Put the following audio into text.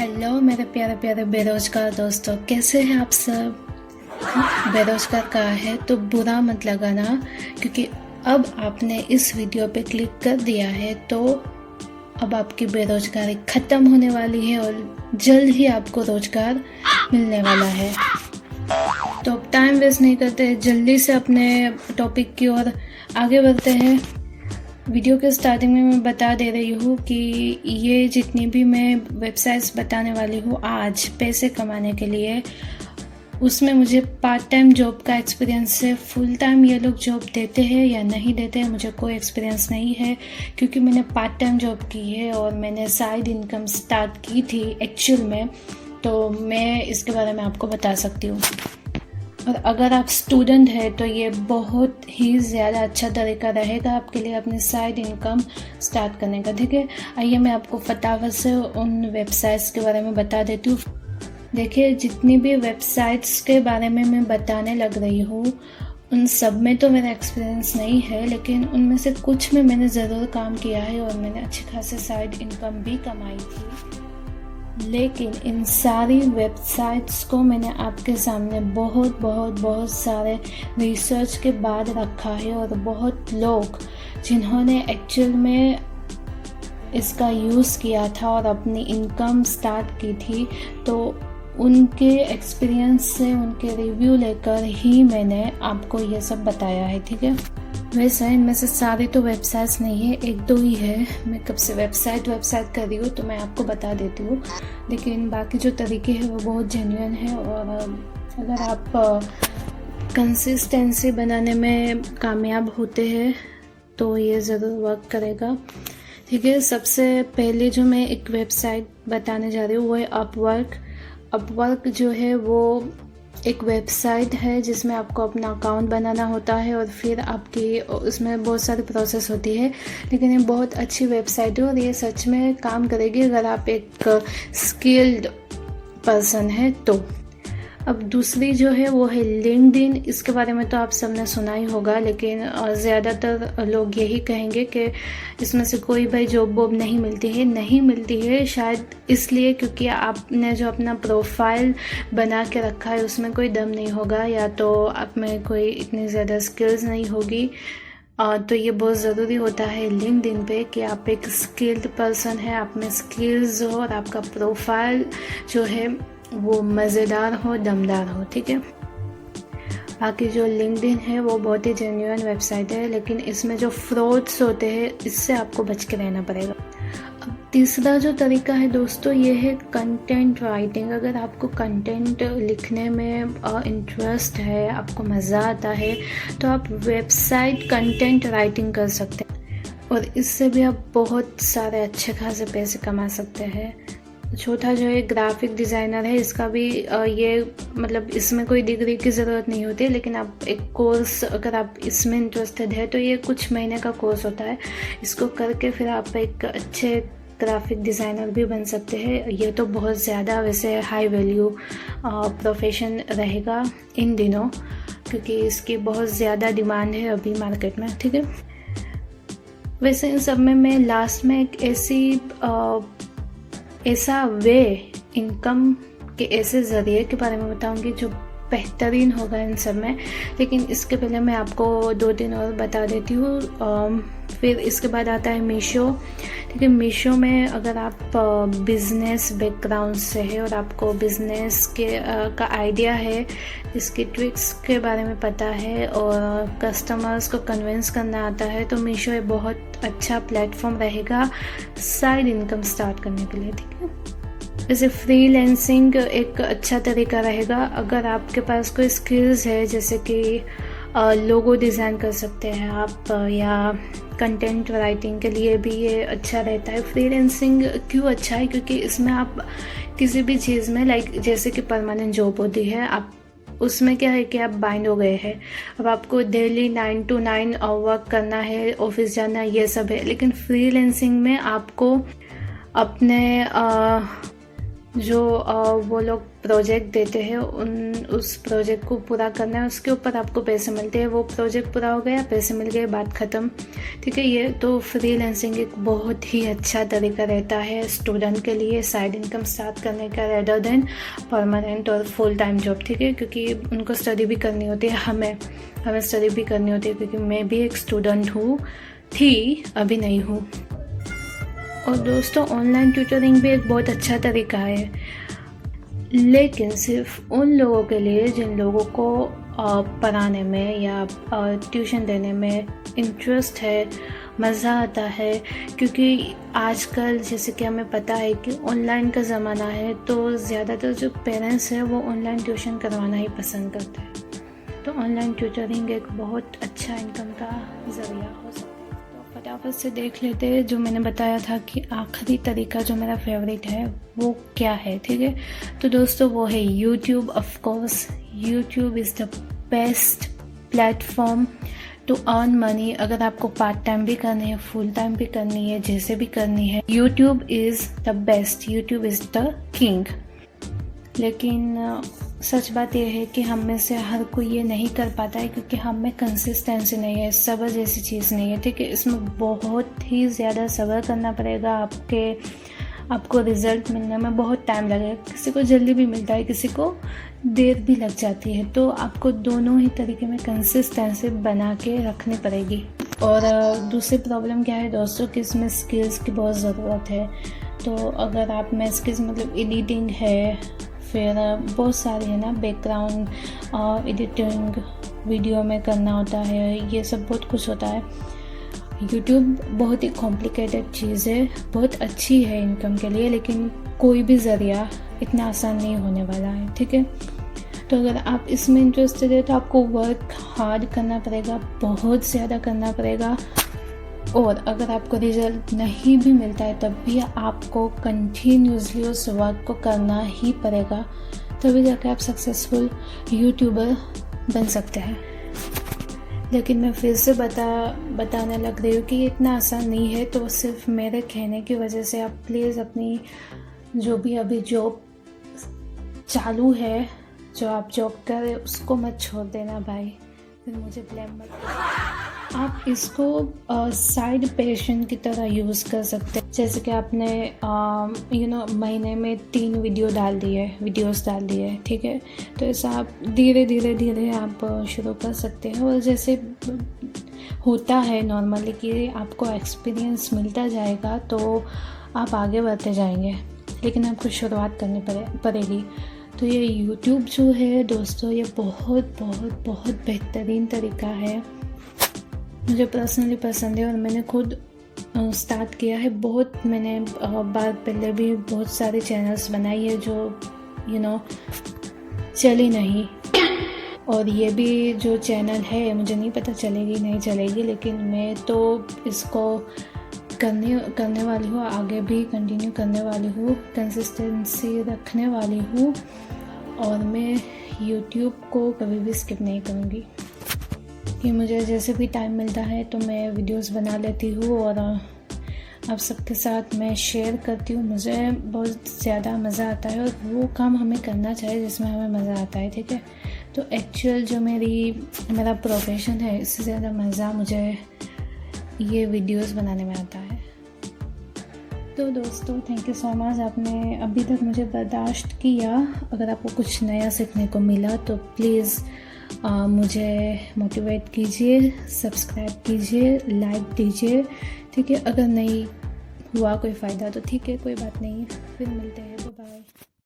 Hello मेरे प्यारे प्यारे बेरोजगार दोस्तों, कैसे हैं आप सब। बेरोजगार कहा है तो बुरा मत लगाना, क्योंकि अब आपने इस वीडियो पे क्लिक कर दिया है तो अब आपकी बेरोजगारी ख़त्म होने वाली है और जल्द ही आपको रोजगार मिलने वाला है। तो अब टाइम वेस्ट नहीं करते, जल्दी से अपने टॉपिक की ओर आगे बढ़ते हैं। वीडियो के स्टार्टिंग में मैं बता दे रही हूँ कि ये जितनी भी मैं वेबसाइट्स बताने वाली हूँ आज पैसे कमाने के लिए, उसमें मुझे पार्ट टाइम जॉब का एक्सपीरियंस है। फुल टाइम ये लोग जॉब देते हैं या नहीं देते हैं मुझे कोई एक्सपीरियंस नहीं है, क्योंकि मैंने पार्ट टाइम जॉब की है और मैंने साइड इनकम स्टार्ट की थी एक्चुअल में, तो मैं इसके बारे में आपको बता सकती हूँ। और अगर आप स्टूडेंट हैं तो ये बहुत ही ज़्यादा अच्छा तरीका रहेगा आपके लिए अपनी साइड इनकम स्टार्ट करने का। ठीक है, आइए मैं आपको फटाफट से उन वेबसाइट्स के बारे में बता देती हूँ। देखिए, जितनी भी वेबसाइट्स के बारे में मैं बताने लग रही हूँ उन सब में तो मेरा एक्सपीरियंस नहीं है, लेकिन उनमें से कुछ में मैंने ज़रूर काम किया है और मैंने अच्छी खासी साइड इनकम भी कमाई थी। लेकिन इन सारी वेबसाइट्स को मैंने आपके सामने बहुत सारे रिसर्च के बाद रखा है, और बहुत लोग जिन्होंने एक्चुअल में इसका यूज़ किया था और अपनी इनकम स्टार्ट की थी, तो उनके एक्सपीरियंस से उनके रिव्यू लेकर ही मैंने आपको ये सब बताया है। ठीक है, वैसे इनमें से सारी तो वेबसाइट्स नहीं है, एक दो ही है। मैं कब से वेबसाइट कर रही हूँ तो मैं आपको बता देती हूँ, लेकिन बाकी जो तरीके हैं वो बहुत जेन्युइन है। और अगर आप कंसिस्टेंसी बनाने में कामयाब होते हैं तो ये ज़रूर वर्क करेगा। ठीक है, सबसे पहले जो मैं एक वेबसाइट बताने जा रही हूँ वो है अपवर्क जो है वो एक वेबसाइट है जिसमें आपको अपना अकाउंट बनाना होता है और फिर आपकी उसमें बहुत सारी प्रोसेस होती है, लेकिन ये बहुत अच्छी वेबसाइट है और ये सच में काम करेगी अगर आप एक स्किल्ड पर्सन है तो। अब दूसरी जो है वो है लिंक्डइन। इसके बारे में तो आप सबने सुना ही होगा, लेकिन ज़्यादातर लोग यही कहेंगे कि इसमें से कोई भाई जॉब वॉब नहीं मिलती है शायद इसलिए क्योंकि आपने जो अपना प्रोफाइल बना के रखा है उसमें कोई दम नहीं होगा, या तो आप में कोई इतनी ज़्यादा स्किल्स नहीं होगी। तो ये बहुत ज़रूरी होता है लिंक्डइन पे कि आप एक स्किल्ड पर्सन है, आप में स्किल्स हो और आपका प्रोफाइल जो है वो मज़ेदार हो, दमदार हो। ठीक है, बाकी जो लिंक्डइन है वो बहुत ही जेन्युइन वेबसाइट है, लेकिन इसमें जो फ्रॉड्स होते हैं इससे आपको बच के रहना पड़ेगा। अब तीसरा जो तरीका है दोस्तों ये है कंटेंट राइटिंग। अगर आपको कंटेंट लिखने में इंटरेस्ट है, आपको मज़ा आता है, तो आप वेबसाइट कंटेंट राइटिंग कर सकते हैं और इससे भी आप बहुत सारे अच्छे खासे पैसे कमा सकते हैं। चौथा जो है ग्राफिक डिज़ाइनर है, इसका भी ये मतलब इसमें कोई डिग्री की ज़रूरत नहीं होती है, लेकिन आप एक कोर्स अगर आप इसमें इंटरेस्टेड है तो ये कुछ महीने का कोर्स होता है, इसको करके फिर आप एक अच्छे ग्राफिक डिज़ाइनर भी बन सकते हैं। ये तो बहुत ज़्यादा वैसे हाई वैल्यू प्रोफेशन रहेगा इन दिनों, क्योंकि इसकी बहुत ज़्यादा डिमांड है अभी मार्केट में। ठीक है, वैसे इन सब में मैं लास्ट में एक ऐसा वे इनकम के ऐसे ज़रिए के बारे में बताऊंगी जो बेहतरीन होगा इन सब में, लेकिन इसके पहले मैं आपको 2-3 और बता देती हूँ। फिर इसके बाद आता है मीशो। ठीक है, मीशो में अगर आप बिज़नेस बैकग्राउंड से है और आपको बिज़नेस के का आइडिया है, इसकी ट्रिक्स के बारे में पता है और कस्टमर्स को कन्विंस करना आता है, तो मीशो एक बहुत अच्छा प्लेटफॉर्म रहेगा साइड इनकम स्टार्ट करने के लिए। ठीक है, जैसे फ्रीलांसिंग एक अच्छा तरीका रहेगा अगर आपके पास कोई स्किल्स है, जैसे कि लोगो डिज़ाइन कर सकते हैं आप, या कंटेंट राइटिंग के लिए भी ये अच्छा रहता है। फ्रीलांसिंग क्यों अच्छा है, क्योंकि इसमें आप किसी भी चीज़ में लाइक जैसे कि परमानेंट जॉब होती है, आप उसमें क्या है कि आप बाइंड हो गए हैं, अब आपको डेली 9 to 9 वर्क करना है, ऑफिस जाना है, ये सब है। लेकिन फ्रीलांसिंग में आपको अपने जो वो लोग प्रोजेक्ट देते हैं उस प्रोजेक्ट को पूरा करना है, उसके ऊपर आपको पैसे मिलते हैं। वो प्रोजेक्ट पूरा हो गया, पैसे मिल गए, बात ख़त्म। ठीक है, ये तो फ्रीलांसिंग एक बहुत ही अच्छा तरीका रहता है स्टूडेंट के लिए साइड इनकम स्टार्ट करने का, रेदर देन परमानेंट और फुल टाइम जॉब। ठीक है, क्योंकि उनको स्टडी भी करनी होती है, हमें स्टडी भी करनी होती है, क्योंकि मैं भी एक स्टूडेंट हूँ, अभी नहीं हूँ। और दोस्तों, ऑनलाइन ट्यूटरिंग भी एक बहुत अच्छा तरीका है, लेकिन सिर्फ उन लोगों के लिए जिन लोगों को पढ़ाने में या ट्यूशन देने में इंटरेस्ट है, मज़ा आता है। क्योंकि आजकल जैसे कि हमें पता है कि ऑनलाइन का ज़माना है, तो ज़्यादातर जो पेरेंट्स हैं वो ऑनलाइन ट्यूशन करवाना ही पसंद करते हैं। तो ऑनलाइन ट्यूटरिंग एक बहुत अच्छा इनकम का ज़रिया हो सकता है। फटाफट से देख लेते हैं जो मैंने बताया था कि आखिरी तरीका जो मेरा फेवरेट है वो क्या है। ठीक है, तो दोस्तों वो है YouTube. Of course YouTube is the best platform to earn money. अगर आपको पार्ट टाइम भी करनी है, फुल टाइम भी करनी है, जैसे भी करनी है, YouTube is the best, YouTube is the king. लेकिन सच बात यह है कि हम में से हर कोई ये नहीं कर पाता है, क्योंकि हम में कंसिस्टेंसी नहीं है, सब्र जैसी चीज़ नहीं है। ठीक है, इसमें बहुत ही ज़्यादा सब्र करना पड़ेगा, आपको रिज़ल्ट मिलने में बहुत टाइम लगेगा। किसी को जल्दी भी मिलता है, किसी को देर भी लग जाती है। तो आपको दोनों ही तरीके में कंसिस्टेंसी बना के रखनी पड़ेगी। और दूसरी प्रॉब्लम क्या है दोस्तों कि इसमें स्किल्स की बहुत ज़रूरत है। तो अगर आप में स्किल्स मतलब एडिटिंग है, फिर बहुत सारे है ना, बैकग्राउंड एडिटिंग वीडियो में करना होता है, ये सब बहुत कुछ होता है। यूट्यूब बहुत ही कॉम्प्लिकेटेड चीज़ है, बहुत अच्छी है इनकम के लिए, लेकिन कोई भी ज़रिया इतना आसान नहीं होने वाला है। ठीक है, तो अगर आप इसमें इंटरेस्टेड है तो आपको वर्क हार्ड करना पड़ेगा, बहुत ज़्यादा करना पड़ेगा। और अगर आपको रिजल्ट नहीं भी मिलता है तब भी आपको कंटिन्यूसली उस वर्क को करना ही पड़ेगा, तभी जाकर आप सक्सेसफुल यूट्यूबर बन सकते हैं। लेकिन मैं फिर से बताने लग रही हूँ कि ये इतना आसान नहीं है। तो सिर्फ मेरे कहने की वजह से आप प्लीज़ अपनी जो भी अभी जॉब चालू है, जो आप जॉब कर रहे उसको मत छोड़ देना भाई, फिर मुझे ब्लेम मत करना। आप इसको साइड पैशन की तरह यूज़ कर सकते हैं। जैसे कि आपने महीने में 3 वीडियोस डाल दिए। ठीक है, तो ऐसा आप धीरे आप शुरू कर सकते हैं। और जैसे होता है नॉर्मली कि आपको एक्सपीरियंस मिलता जाएगा तो आप आगे बढ़ते जाएंगे, लेकिन आपको शुरुआत करनी पड़ेगी। तो ये यूट्यूब जो है दोस्तों, ये बहुत बहुत बहुत बेहतरीन तरीका है, मुझे पर्सनली पसंद है। और मैंने खुद स्टार्ट किया है। मैंने बार पहले भी बहुत सारे चैनल्स बनाई है जो चली नहीं। और ये भी जो चैनल है मुझे नहीं पता चलेगी नहीं चलेगी, लेकिन मैं तो इसको करने वाली हूँ, आगे भी कंटिन्यू करने वाली हूँ, कंसिस्टेंसी रखने वाली हूँ। और मैं YouTube को कभी भी स्किप नहीं करूँगी कि मुझे जैसे भी टाइम मिलता है तो मैं वीडियोस बना लेती हूँ और आप सबके साथ मैं शेयर करती हूँ। मुझे बहुत ज़्यादा मज़ा आता है और वो काम हमें करना चाहिए जिसमें हमें मज़ा आता है। ठीक है, तो एक्चुअल जो मेरा प्रोफेशन है, इससे ज़्यादा मज़ा मुझे ये वीडियोस बनाने में आता है। तो दोस्तों, थैंक यू सो मच, आपने अभी तक मुझे बर्दाश्त किया। अगर आपको कुछ नया सीखने को मिला तो प्लीज़ मुझे मोटिवेट कीजिए, सब्सक्राइब कीजिए, लाइक दीजिए। ठीक है, अगर नहीं हुआ कोई फ़ायदा तो ठीक है, कोई बात नहीं, फिर मिलते हैं, बाय बाय।